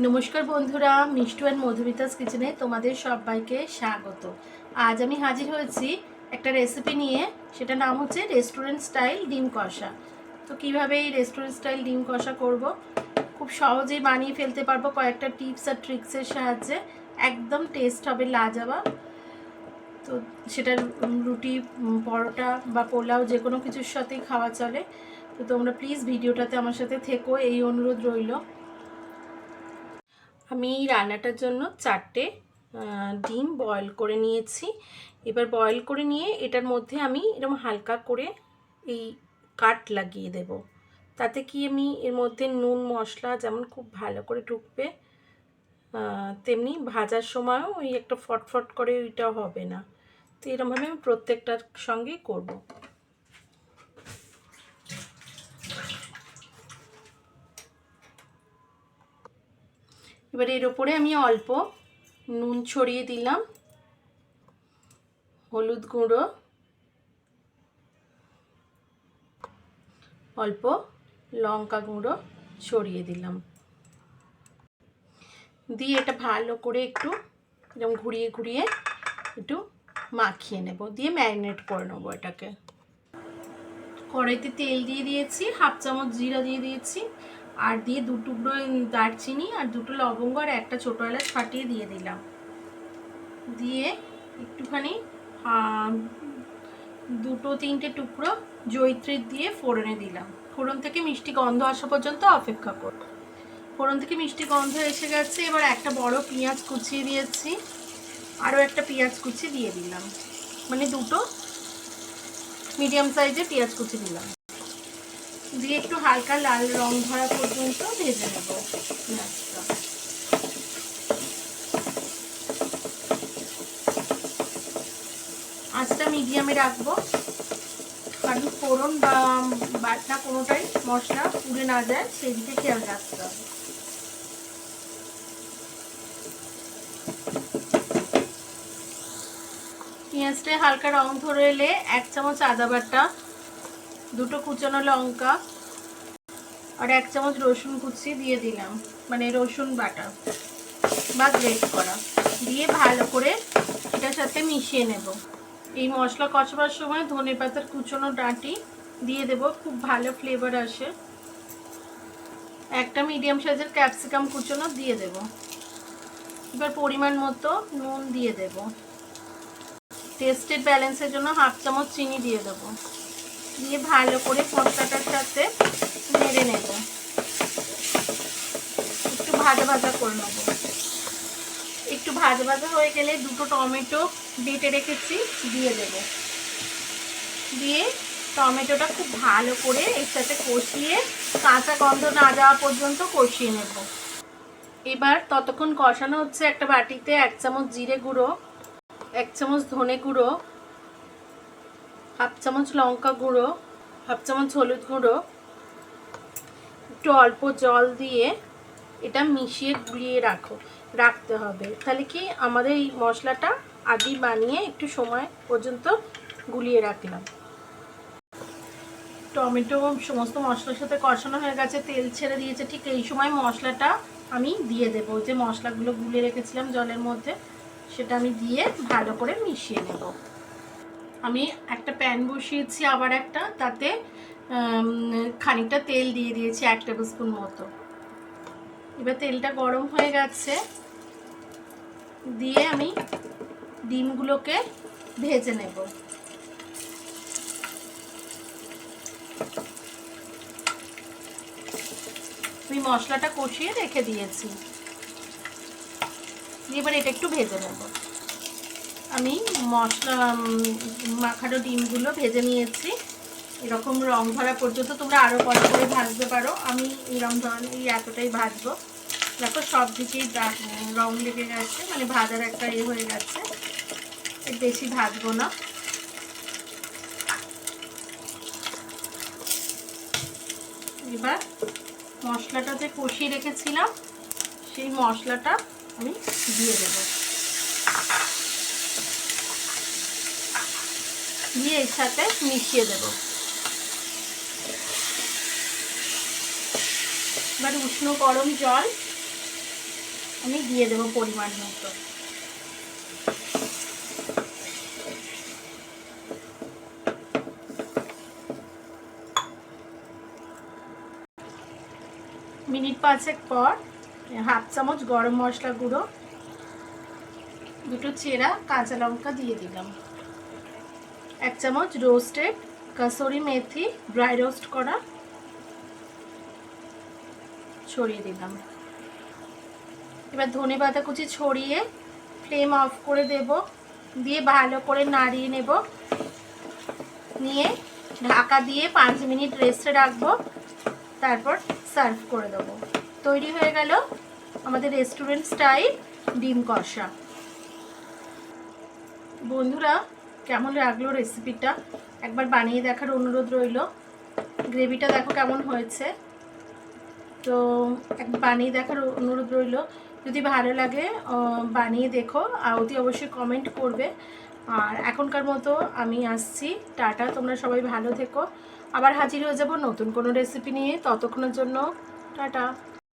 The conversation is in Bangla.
নমস্কার বন্ধুরা, মিষ্টু অ্যান্ড মধুমিতাস কিচেনে তোমাদের সবাইকে স্বাগত। আজ আমি হাজির হয়েছি একটা রেসিপি নিয়ে। সেটা নাম হচ্ছে রেস্টুরেন্ট স্টাইল ডিম কষা। তো কীভাবে এই রেস্টুরেন্ট স্টাইল ডিম কষা করব, খুব সহজেই বানিয়ে ফেলতে পারবো কয়েকটা টিপস আর ট্রিক্সের সাহায্যে। একদম টেস্ট হবে লাজবাব। তো সেটা রুটি, পরোটা বা পোলাও যে কোনো কিছুর সাথেই খাওয়া চলে। তো তোমরা প্লিজ ভিডিওটাতে আমার সাথে থেকো, এই অনুরোধ রইল। আমি এই রান্নাটার জন্য 4টে ডিম বয়েল করে নিয়েছি। এবার বয়েল করে নিয়ে এটার মধ্যে আমি এরকম হালকা করে এই কাট লাগিয়ে দেব। তাতে কি আমি এর মধ্যে নুন মশলা যেমন খুব ভালো করে ঢুকবে, তেমনি ভাজার সময়ও ওই একটা ফটফট করে ওইটা হবে না। তো এরকমভাবে আমি প্রত্যেকটার সঙ্গেই করব। এবার এর ওপরে আমি অল্প নুন ছড়িয়ে দিলাম, হলুদ গুঁড়ো, অল্প লঙ্কা গুঁড়ো ছড়িয়ে দিলাম, দিয়ে এটা ভালো করে একটু এরকম ঘুরিয়ে ঘুরিয়ে একটু মাখিয়ে নেব, দিয়ে ম্যারিনেট করে নেবো এটাকে। কড়াইতে তেল দিয়ে দিয়েছি, হাফ চামচ জিরা দিয়ে দিয়েছি, আর দিয়ে 2 টুকরো দারচিনি আর 2টো লবঙ্গ আর একটা ছোটো এলাচ ফাটিয়ে দিয়ে দিলাম। দিয়ে একটুখানি 2-3টে টুকরো জয়িত্রী দিয়ে ফোড়নে দিলাম। ফোড়ন থেকে মিষ্টি গন্ধ আসা পর্যন্ত অপেক্ষা করব। ফোড়ন থেকে মিষ্টি গন্ধ এসে গেছে। এবার একটা বড় পেঁয়াজ কুচিয়ে দিয়েছি, আরও একটা পেঁয়াজ কুচি দিয়ে দিলাম, মানে 2টো মিডিয়াম সাইজের পেঁয়াজ কুচি দিলাম। দিয়ে একটু হালকা লাল রং ধরা পর্যন্ত ভেজে নেব পেঁয়াজটা। আঁচটা মিডিয়ামে রাখবো, কারণ ফোড়ন বা বাটনা কোনোটাই মশলা পুড়ে না যায়, সেই দিকে খেয়াল রাখতে হবে। পেঁয়াজটা হালকা রং ধরে এলে 1 চামচ আদা বাটা, 2টো কুচানো লঙ্কা আর 1 চামচ রসুন কুচি দিয়ে দিলাম, মানে রসুন বাটা বা গ্রেট করা, দিয়ে ভালো করে এটার সাথে মিশিয়ে নেব। এই মশলা কষাবার সময় ধনেপাতার কুচনো ডাঁটি দিয়ে দেব, খুব ভালো ফ্লেভার আসে। একটা মিডিয়াম সাইজের ক্যাপসিকাম কুচনো দিয়ে দেব। এবার পরিমাণ মতো নুন দিয়ে দেব। টেস্টের ব্যালেন্সের জন্য হাফ চামচ চিনি দিয়ে দেবো। দিয়ে ভালো করে মশলাটার সাথে নেড়ে নেব, একটু ভাজা ভাজা করে নেব। একটু ভাজা ভাজা হয়ে গেলে 2টো টমেটো বেটে রেখেছি দিয়ে দেব। দিয়ে টমেটোটা খুব ভালো করে এর সাথে কষিয়ে কাঁচা গন্ধ না যাওয়া পর্যন্ত কষিয়ে নেব। এবার ততক্ষণ কষানো হচ্ছে, একটা বাটিতে 1 চামচ জিরে গুঁড়ো, 1 চামচ ধনে গুঁড়ো, হাফ চামচ লঙ্কা গুঁড়ো, হাফ চামচ হলুদ গুঁড়ো, একটু অল্প জল দিয়ে এটা মিশিয়ে গুলিয়ে রাখতে হবে। তাহলে কি আমাদের এই মশলাটা আগে বানিয়ে একটু সময় পর্যন্ত গুলিয়ে রাখলাম। টমেটো সমস্ত মশলার সাথে কষানো হয়ে গেছে, তেল ছেড়ে দিয়েছে। ঠিক এই সময় মশলাটা আমি দিয়ে দেবো, যে মশলাগুলো গুলিয়ে রেখেছিলাম জলের মধ্যে, সেটা আমি দিয়ে ভালো করে মিশিয়ে নেব। আমি একটা প্যান বসিয়েছি, আবার একটা, তাতে খানিকটা তেল দিয়ে দিয়েছি, 1 টেবিল স্পুন মতো। এবার তেলটা গরম হয়ে গেছে, দিয়ে আমি ডিমগুলোকে ভেজে নেব। আমি মশলাটা কষিয়ে রেখে দিয়েছি, এবার এটা একটু ভেজে নেব। আমি মশলা মাখানো ডিমগুলো ভেজে নিয়েছি, এরকম রং ধরা পর্যন্ত। তোমরা আরও কড়া করে ভাজতে পারো, আমি এরকম ধরনের এতটাই ভাজবো। দেখো সব দিকেই রং লেগে গেছে, মানে ভাজার একটা হয়ে গেছে, বেশি ভাজবো না। এবার মশলাটাতে কষিয়ে রেখেছিলাম, সেই মশলাটা আমি দিয়ে দেব, দিয়ে এর সাথে মিশিয়ে দেব। এবার উষ্ণ গরম জল আমি দিয়ে দেবো পরিমাণ মতো। মিনিট 5 পর 1/2 চামচ গরম মশলা গুঁড়ো, 2টো চেরা কাঁচা লঙ্কা দিয়ে দিলাম, 1 চামচ রোস্টেড কাসুরি মেথি ড্রাই রোস্ট করা ছড়িয়ে দিলাম। এবার ধনেপাতা কুচি ছড়িয়ে ফ্লেম অফ করে দেব, দিয়ে ভালো করে নাড়িয়ে নেব, নিয়ে ঢাকা দিয়ে 5 মিনিট রেস্টে রাখবো, তারপর সার্ভ করে দেবো। তৈরি হয়ে গেল আমাদের রেস্টুরেন্ট স্টাইল ডিম কষা। বন্ধুরা, কেমন লাগলো রেসিপিটা একবার বানিয়ে দেখার অনুরোধ রইল। গ্রেভিটা দেখো কেমন হয়েছে, তো একবার বানিয়ে দেখার অনুরোধ রইল। যদি ভালো লাগে বানিয়ে দেখো, আর অতি অবশ্যই কমেন্ট করবে। আর এখনকার মতো আমি আসছি, টাটা। তোমরা সবাই ভালো থেকো, আবার হাজির হয়ে যাব নতুন কোনো রেসিপি নিয়ে। ততক্ষণের জন্য টাটা।